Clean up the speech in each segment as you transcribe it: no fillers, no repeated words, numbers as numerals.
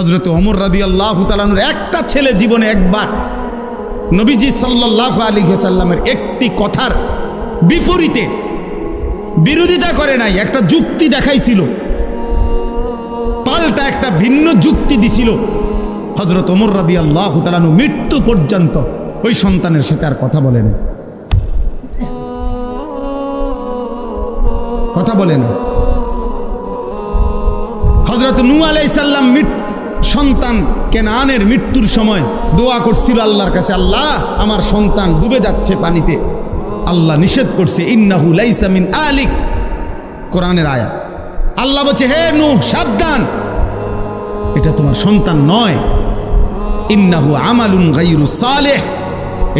হযরত ওমর রাদিয়াল্লাহু তাআলা আনহুর একটা ছেলে জীবনে একবার নবীজি সাল্লাল্লাহু আলাইহি ওয়াসাল্লামের একটি কথার বিপরীতে বিরোধিতা করে নাই, একটা যুক্তি দেখাইছিল, পাল্টা একটা ভিন্ন যুক্তি দিছিল। হযরত ওমর রাদিয়াল্লাহু তাআলা আনহু মৃত্যু পর্যন্ত ওই সন্তানের সাথে আর কথা বলেন, কথা বলেন। হযরত নূহ আলাইহিস সালাম সন্তান কেনানের মৃত্যুর সময় দোয়া করছিল আল্লাহর কাছে, আল্লাহ আমার সন্তান ডুবে যাচ্ছে পানিতে। আল্লাহ নিষেধ করছে, ইন্নাহু লাইসা মিন আলিক, কোরআনের আয়াত। আল্লাহ বলছে, হে নূহ সাবধান, এটা তোমার সন্তান নয়। ইন্নাহু আমালুন গায়রু সালেহ,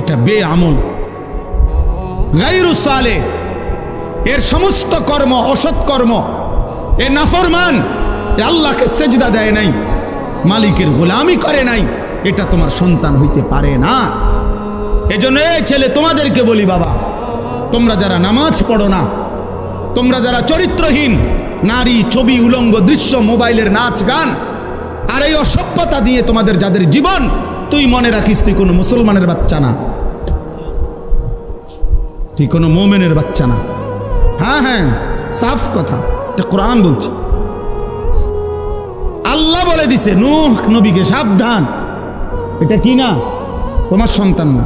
এটা বেআমল, গায়রু সালেহ, এর সমস্ত কর্ম অসৎ কর্ম, এ নাফরমান, এ আল্লাহকে সেজদা দেয় নাই, মালিকের গোলামি করে নাই, এটা তোমার সন্তান হইতে পারে না। এজন্য এই ছেলে তোমাদেরকে বলি, বাবা তোমরা যারা নামাজ পড়ো না, তোমরা যারা চরিত্রহীন নারী, ছবি, উলঙ্গ দৃশ্য, মোবাইলের নাচ গান আর এই অসভ্যতা দিয়ে তোমাদের যাদের জীবন, তুই মনে রাখিস তুই কোনো মুসলমানের বাচ্চা না, তুই কোনো মুমিনের বাচ্চা না। হ্যাঁ হ্যাঁ, সাফ কথা, এটা কোরআন বলছে। আল্লাহ বলে দিছে নূহ নবীকে, সাবধান, এটা কি না, তোমার সন্তান না।